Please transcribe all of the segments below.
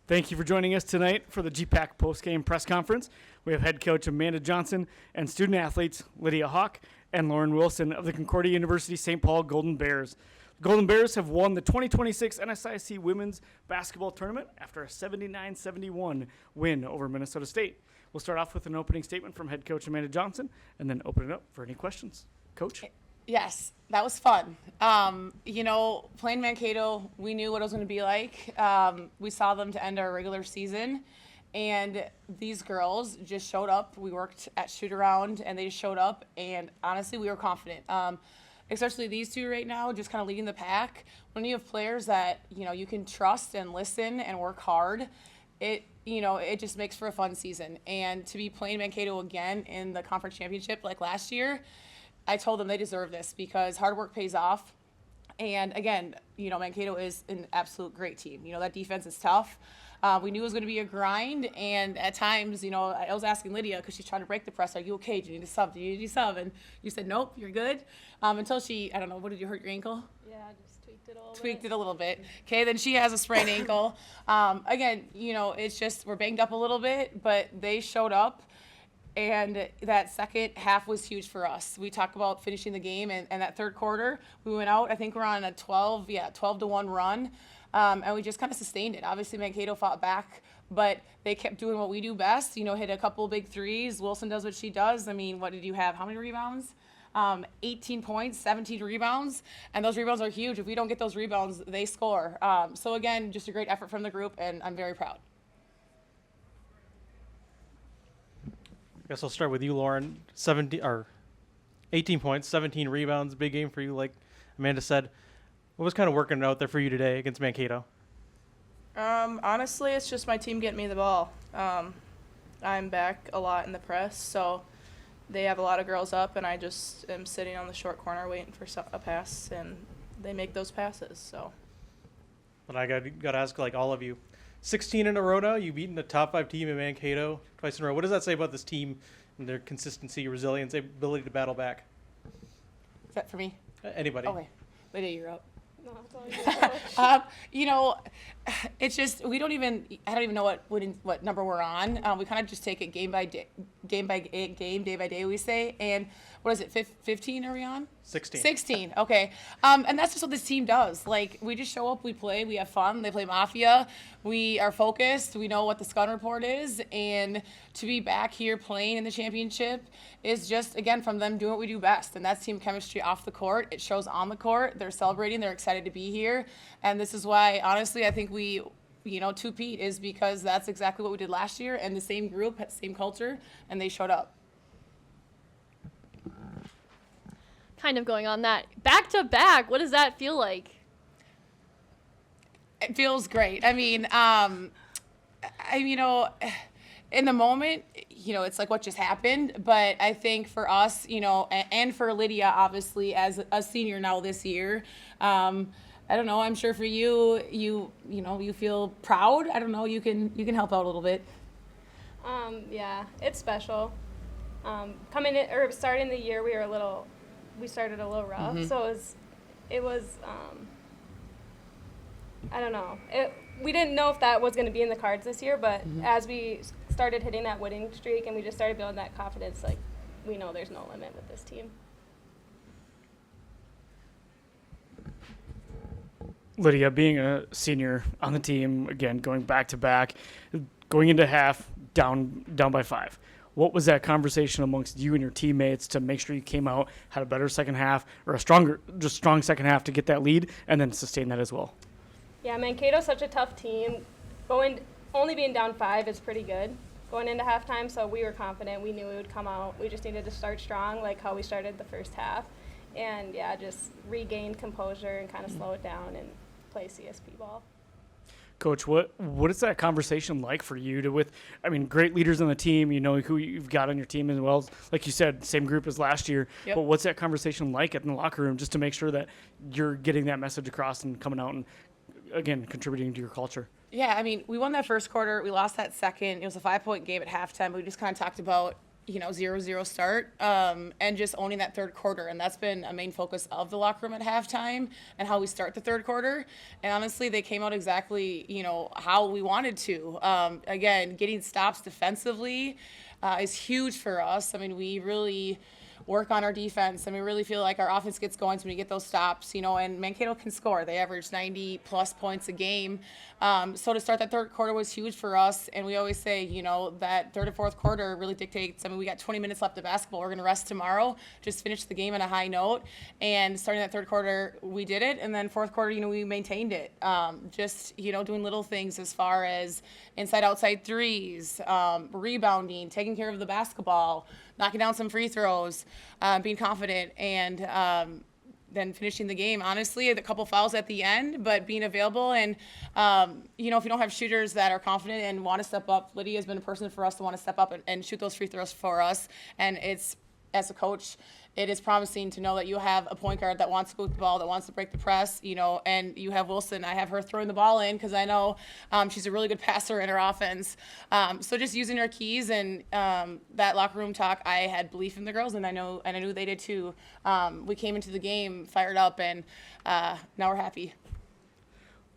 Thank you for joining us tonight for the GPAC postgame press conference. We have head coach Amanda Johnson and student athletes Lydia Haack and Lauren Wilson of the Concordia University St. Paul Golden Bears. The Golden Bears have won the 2026 NSIC Women's Basketball Tournament after a 79-71 win over Minnesota State. We'll start off with an opening statement from head coach Amanda Johnson and then open it up for any questions. Coach? Yes, that was fun. Playing Mankato, we knew what it was going to be like. We saw them to end our regular season, and these girls just showed up. We worked at shoot-around, and they just showed up, and honestly, we were confident. Especially these two right now, just kind of leading the pack. When you have players that, you can trust and listen and work hard, it just makes for a fun season. And to be playing Mankato again in the conference championship like last year, I told them they deserve this because hard work pays off. And again, Mankato is an absolute great team. That defense is tough. We knew it was going to be a grind. And at times, I was asking Lydia because she's trying to break the press, are you okay? Do you need to sub? Do you need to sub? And you said, nope, you're good. Until she, I don't know, what did you hurt your ankle? Yeah, I just tweaked it a little bit. Tweaked it a little bit. Okay, then she has a sprained ankle. Again, it's just we're banged up a little bit, but they showed up. And that second half was huge for us. We talked about finishing the game, and that third quarter, we went out. I think we're on a 12-1 run, and we just kind of sustained it. Obviously, Mankato fought back, but they kept doing what we do best. Hit a couple big threes. Wilson does what she does. I mean, what did you have? How many rebounds? 18 points, 17 rebounds, and those rebounds are huge. If we don't get those rebounds, they score. So again, just a great effort from the group, and I'm very proud. I guess I'll start with you, Lauren. 18 points, 17 rebounds, big game for you, like Amanda said. What was kind of working out there for you today against Mankato? Honestly, it's just my team getting me the ball. I'm back a lot in the press, so they have a lot of girls up, and I just am sitting on the short corner waiting for a pass, and they make those passes. So. And I got to ask, like all of you, 16 in a row now. You've beaten the top 5 team in Mankato twice in a row. What does that say about this team and their consistency, resilience, ability to battle back? Is that for me? Anybody. Okay. Lydia, you're up. No, it's all good. It's just I don't even know what number we're on. We kind of just take it game by day, day by day, we say. And what is it, 15 are we on? 16. 16, okay. And that's just what this team does. Like, we just show up, we play, we have fun. They play Mafia. We are focused. We know what the Scun report is. And to be back here playing in the championship is just, again, from them doing what we do best. And that's team chemistry off the court. It shows on the court. They're celebrating. They're excited to be here. And this is why, honestly, I think we, two-peat is because that's exactly what we did last year. And the same group, same culture, and they showed up. Kind of going on that. Back to back, what does that feel like? It feels great. I mean, in the moment, it's like what just happened. But I think for us, and for Lydia, obviously, as a senior now this year, I don't know. I'm sure for you, you feel proud. I don't know. You can help out a little bit. Yeah, it's special. Starting the year, we started a little rough, so it was I don't know. We didn't know if that was going to be in the cards this year, but as we started hitting that winning streak and we just started building that confidence, like, we know there's no limit with this team. Lydia, being a senior on the team, again, going back to back, going into half, down by 5. What was that conversation amongst you and your teammates to make sure you came out, had a better second half, or a strong second half to get that lead, and then sustain that as well? Yeah, Mankato's such a tough team. Only being down 5 is pretty good going into halftime, so we were confident. We knew we would come out. We just needed to start strong, like how we started the first half. And, yeah, just regain composure and kind of slow it down and play CSP ball. Coach, what is that conversation like for you great leaders on the team, who you've got on your team as well, like you said, same group as last year, Yep. But what's that conversation like in the locker room just to make sure that you're getting that message across and coming out and, again, contributing to your culture? Yeah, we won that first quarter. We lost that second. It was a 5-point game at halftime. We just kind of talked about, 0-0 start, and just owning that third quarter. And that's been a main focus of the locker room at halftime and how we start the third quarter. And honestly, they came out exactly, how we wanted to. Again, getting stops defensively is huge for us. I mean, we really work on our defense, and we really feel like our offense gets going when we get those stops, and Mankato can score. They average 90-plus points a game. So to start that third quarter was huge for us, and we always say, that third and fourth quarter really dictates. I mean, we got 20 minutes left of basketball. We're going to rest tomorrow, just finish the game on a high note, and starting that third quarter, we did it, and then fourth quarter, we maintained it. Doing little things as far as inside-outside threes, rebounding, taking care of the basketball, knocking down some free throws, being confident, and then finishing the game. Honestly, a couple fouls at the end, but being available. And, if you don't have shooters that are confident and want to step up, Lydia has been a person for us to want to step up and shoot those free throws for us. And it's, as a coach, it is promising to know that you have a point guard that wants to go with the ball, that wants to break the press, and you have Wilson. I have her throwing the ball in because I know she's a really good passer in her offense. So just using her keys and that locker room talk, I had belief in the girls, and I knew they did too. We came into the game fired up, and now we're happy.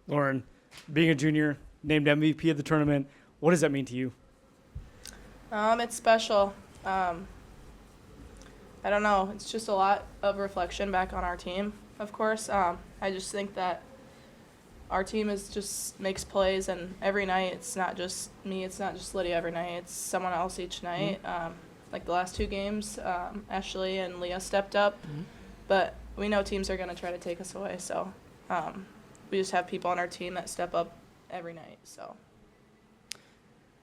Lauren, being a junior, named MVP of the tournament, what does that mean to you? It's special. I don't know. It's just a lot of reflection back on our team, of course. I just think that our team makes plays, and every night it's not just me, it's not just Lydia every night, it's someone else each night. Like the last two games, Ashley and Leah stepped up, but we know teams are going to try to take us away, so we just have people on our team that step up every night. So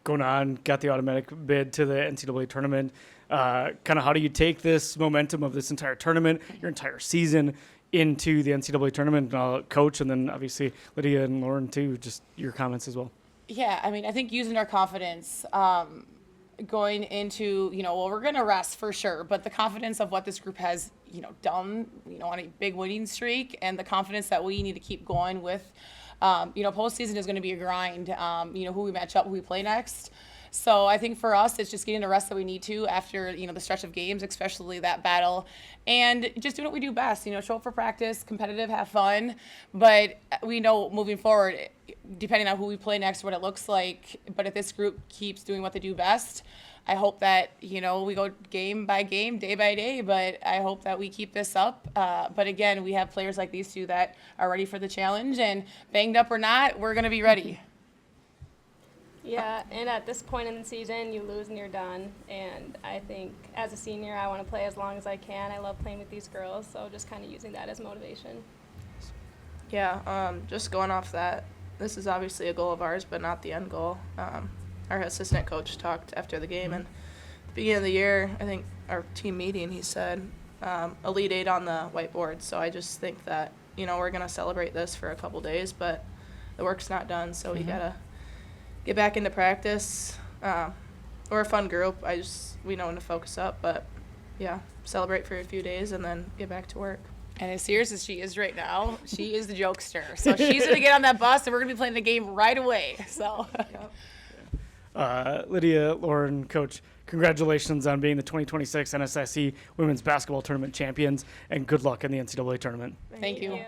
Going on, got the automatic bid to the NCAA tournament. Kind of how do you take this momentum of this entire tournament, your entire season, into the NCAA tournament? Coach, and then obviously Lydia and Lauren too, just your comments as well. Yeah, I mean, I think using our confidence going into, we're going to rest for sure, but the confidence of what this group has, done, on a big winning streak, and the confidence that we need to keep going with, postseason is going to be a grind, who we match up, who we play next. So I think for us, it's just getting the rest that we need to after, the stretch of games, especially that battle, and just doing what we do best, show up for practice, competitive, have fun. But we know moving forward, depending on who we play next, what it looks like. But if this group keeps doing what they do best, I hope that, we go game by game, day by day, but I hope that we keep this up. But again, we have players like these two that are ready for the challenge, and banged up or not, we're going to be ready. Yeah, and at this point in the season, you lose and you're done. And I think as a senior, I want to play as long as I can. I love playing with these girls, so just kind of using that as motivation. Yeah, just going off that, this is obviously a goal of ours, but not the end goal. Our assistant coach talked after the game, and at the beginning of the year, I think our team meeting, he said, Elite Eight on the whiteboard. So I just think that, we're going to celebrate this for a couple days, but the work's not done, so we got to get back into practice. We're a fun group. We know when to focus up, but yeah, celebrate for a few days and then get back to work. And as serious as she is right now, she is the jokester. So she's going to get on that bus, and we're going to be playing the game right away. So, Lydia, Lauren, Coach, congratulations on being the 2026 NSIC Women's Basketball Tournament champions, and good luck in the NCAA tournament. Thank you.